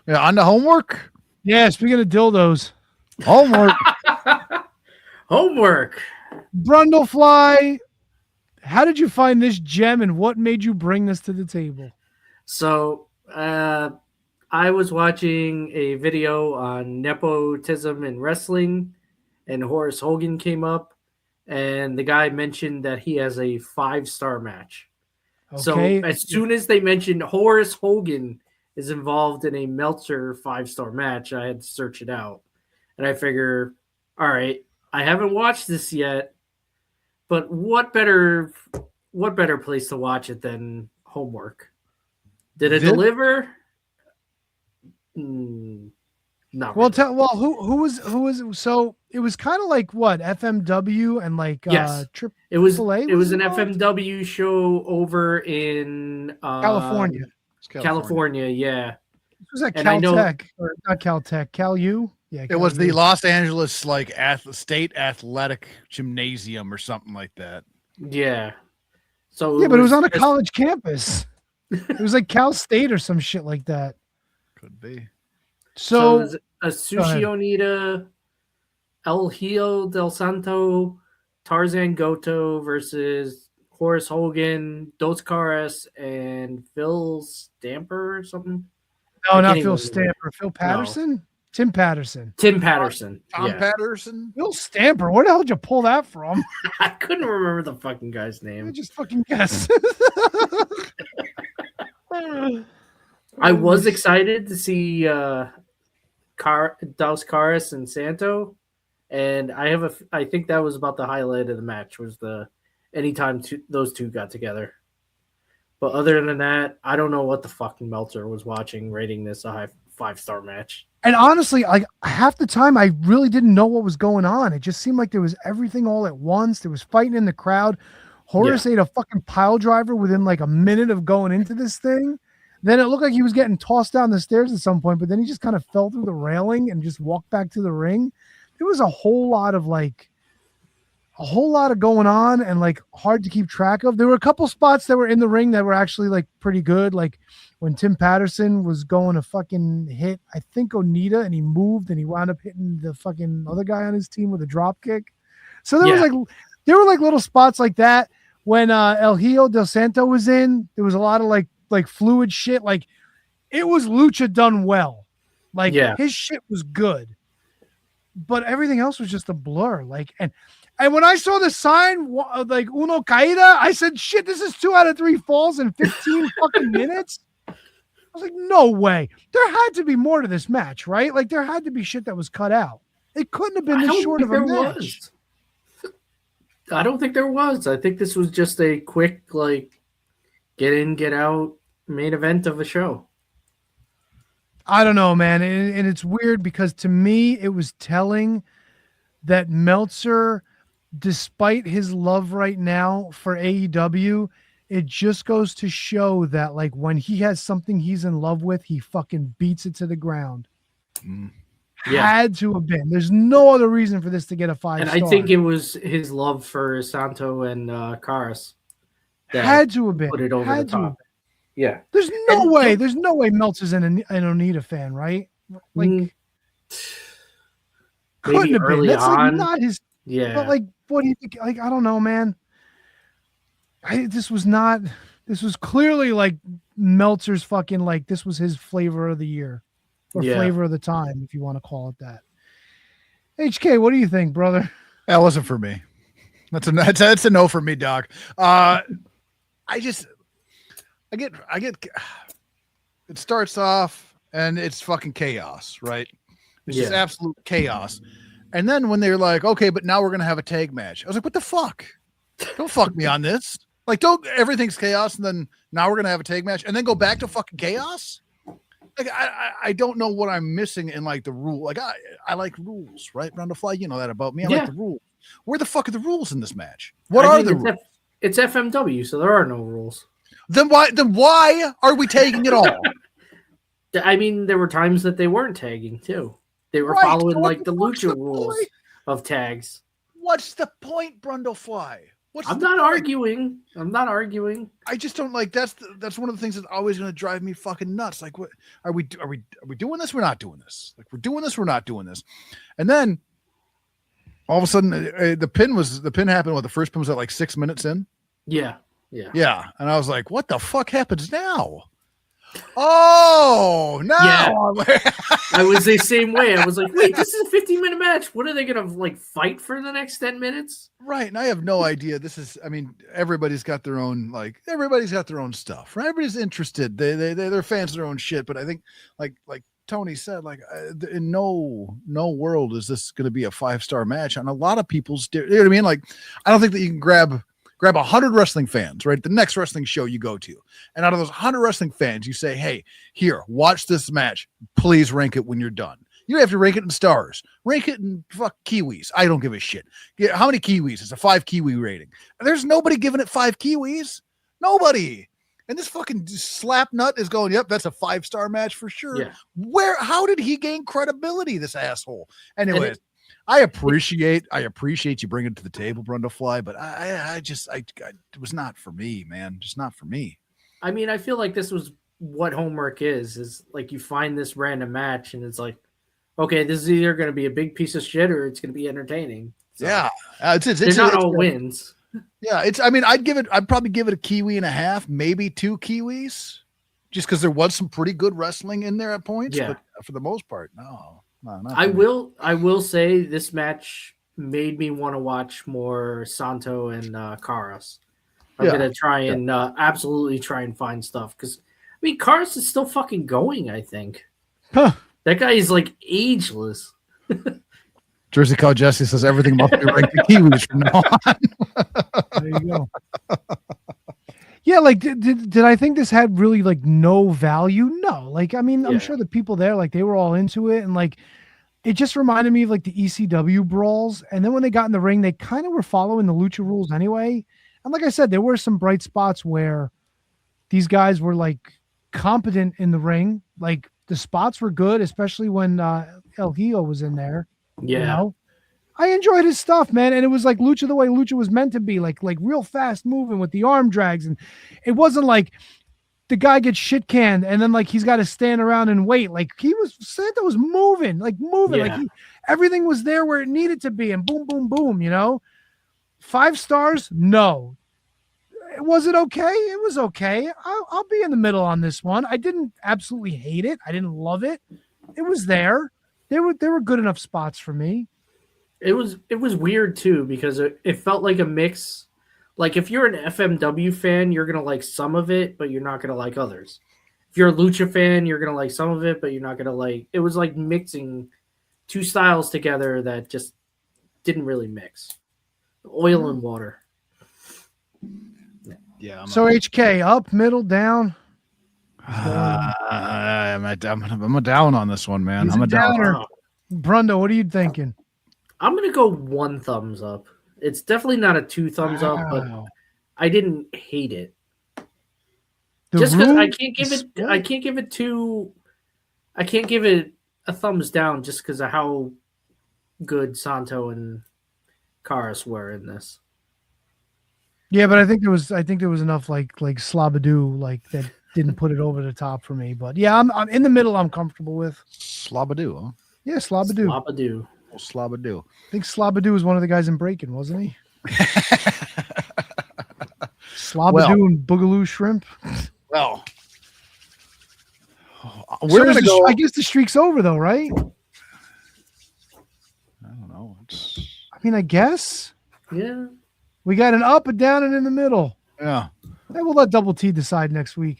Yeah, on the homework. Yeah, speaking of dildos, homework. Homework. Brundlefly, how did you find this gem and what made you bring this to the table? So, I was watching a video on nepotism in wrestling, and Horace Hogan came up, and the guy mentioned that he has a 5-star match. Okay. So as soon as they mentioned Horace Hogan is involved in a Meltzer 5-star match, I had to search it out. And I figure, all right, I haven't watched this yet, but what better place to watch it than homework? Did it deliver? Not Well, really. who was so it was kind of like what FMW and like Yes. It was an FMW show over in California. California, yeah. Was that Caltech or not Caltech? CalU? Yeah, it was the Los Angeles like state athletic gymnasium or something like that. Yeah. So yeah, but it was on a college campus. It was like Cal State or some shit like that. Could be. So it was a Sushi Onita, El Hijo del Santo, Tarzan Goto versus Horace Hogan, Dos Caras, and Phil Stamper or something. No, not Phil Stamper. Phil Patterson? No. Tim Patterson. Tim Patterson. Tom Patterson. Phil Stamper. Where the hell did you pull that from? I couldn't remember the fucking guy's name. I just fucking guess. I was excited to see Dos Caras and Santo, and I think that was about the highlight of the match was anytime those two got together. But other than that, I don't know what the fucking Meltzer was watching, rating this a high 5-star match. And honestly, like half the time, I really didn't know what was going on. It just seemed like there was everything all at once. There was fighting in the crowd. Horace ate a fucking pile driver within like a minute of going into this thing. Then it looked like he was getting tossed down the stairs at some point, but then he just kind of fell through the railing and just walked back to the ring. There was a whole lot of going on and like hard to keep track of. There were a couple spots that were in the ring that were actually like pretty good. Like when Tim Patterson was going to fucking hit, I think Onita, and he moved and he wound up hitting the fucking other guy on his team with a drop kick. So there were like little spots like that. When El Hijo del Santo was in, there was a lot of like fluid shit. Like it was lucha done well. Like his shit was good, but everything else was just a blur. Like, and when I saw the sign, like Uno Caída, I said, shit, this is 2 out of 3 falls in 15 fucking minutes. I was like, no way. There had to be more to this match, right? Like there had to be shit that was cut out. It couldn't have been this short of a match. I don't think there was. I think this was just a quick, like, get in, get out main event of a show. I don't know, man. And it's weird because to me, it was telling that Meltzer, despite his love right now for AEW, it just goes to show that, like, when he has something he's in love with, he fucking beats it to the ground. Had to have been. There's no other reason for this to get a 5-star. And I think it was his love for Santo and Caras. Had to have been. Put it over the top. Yeah. There's no way Meltzer's an Onita fan, right? Like, couldn't have been. That's like not his. Yeah. But like, what do you think? Like, I don't know, man. This was clearly like Meltzer's fucking, like, this was his flavor of the year. Or flavor of the time, if you want to call it that. HK, what do you think, brother? That wasn't for me. That's a no for me, Doc. I get. It starts off and it's fucking chaos, right? It's just absolute chaos. And then when they're like, okay, but now we're gonna have a tag match, I was like, what the fuck? Don't fuck me on this. Like, don't everything's chaos, and then now we're gonna have a tag match, and then go back to fucking chaos. Like, I don't know what I'm missing in like the rule. Like I like rules, right? Brundlefly, you know that about me. I like the rules. Where the fuck are the rules in this match? What are the rules? It's FMW, so there are no rules. Then why are we tagging it all? I mean, there were times that they weren't tagging too. They were following like the lucha rules of tags. What's the point, Brundlefly? I'm not arguing. I'm not arguing. I just don't like that's one of the things that's always going to drive me fucking nuts. Like, what are we doing this? We're not doing this. Like, we're doing this. We're not doing this. And then all of a sudden, the pin happened. What, the first pin was at like 6 minutes in? Yeah. And I was like, what the fuck happens now? Oh, no. Yeah. I was the same way. I was like, wait, this is a 15-minute match. What are they going to like fight for the next 10 minutes? Right. And I have no idea. Everybody's got their own stuff, right? Everybody's interested. They're fans of their own shit. But I think like Tony said, like in no world is this going to be a 5-star match. And a lot of people's, you know what I mean? Like, I don't think that you can grab 100 wrestling fans, right? The next wrestling show you go to. And out of those 100 wrestling fans, you say, hey, here, watch this match. Please rank it when you're done. You don't have to rank it in stars. Rank it in fuck Kiwis. I don't give a shit. Yeah, how many Kiwis? It's a 5 Kiwi rating. And there's nobody giving it 5 Kiwis. Nobody. And this fucking slap nut is going, yep, that's a 5-star match for sure. Yeah. How did he gain credibility, this asshole? Anyways. I appreciate you bringing it to the table, Brundo Fly, but I it was not for me, man. Just not for me. I mean, I feel like this was what homework is like you find this random match and it's like, okay, this is either going to be a big piece of shit or it's going to be entertaining. So, yeah. It's not all wins. Yeah. I'd probably give it a Kiwi and a half, maybe 2 Kiwis, just because there was some pretty good wrestling in there at points. Yeah. But for the most part, no. I will say this match made me want to watch more Santo and Casas. I'm gonna try and absolutely try and find stuff because I mean Casas is still fucking going. I think that guy is like ageless. Jersey Cow Jesse says everything must be ranked the Kiwis from now on. There you go. Yeah, like did I think this had really like no value? No. Like, I mean, I'm sure the people there, like they were all into it and like it just reminded me of like the ECW brawls. And then when they got in the ring, they kind of were following the lucha rules anyway. And like I said, there were some bright spots where these guys were like competent in the ring. Like the spots were good, especially when El Hijo was in there. Yeah. You know? I enjoyed his stuff, man. And it was like lucha the way lucha was meant to be, like real fast moving with the arm drags. And it wasn't like the guy gets shit canned and then like he's got to stand around and wait. Like Santo was moving. Like everything was there where it needed to be and boom, boom, boom, you know? 5 stars? No. Was it okay? It was okay. I'll be in the middle on this one. I didn't absolutely hate it. I didn't love it. It was there. There were good enough spots for me. It was weird too because it felt like a mix. Like if you're an FMW fan, you're gonna like some of it, but you're not gonna like others. If you're a lucha fan, you're gonna like some of it, but you're not gonna like. It was like mixing 2 styles together that just didn't really mix. Oil and water. Yeah. So HK, up, middle, down. I'm a down on this one, man. I'm a downer. Brundo, what are you thinking? I'm gonna go 1 thumbs up. It's definitely not a 2 thumbs up, but I didn't hate it. Just because I can't give it a thumbs down just because of how good Santo and Casas were in this. Yeah, but I think there was enough like Slabadoo like that didn't put it over the top for me. But yeah, I'm in the middle. I'm comfortable with Slabadoo, huh? Yeah, Slabadoo. Slabadoo. I think Slabadoo was one of the guys in Breaking, wasn't he? Slabadoo and Boogaloo Shrimp. Well, we're gonna go. I guess the streak's over though, right? I don't know. I mean, I guess. Yeah. We got an up, a down, and in the middle. Yeah. And we'll let Double T decide next week.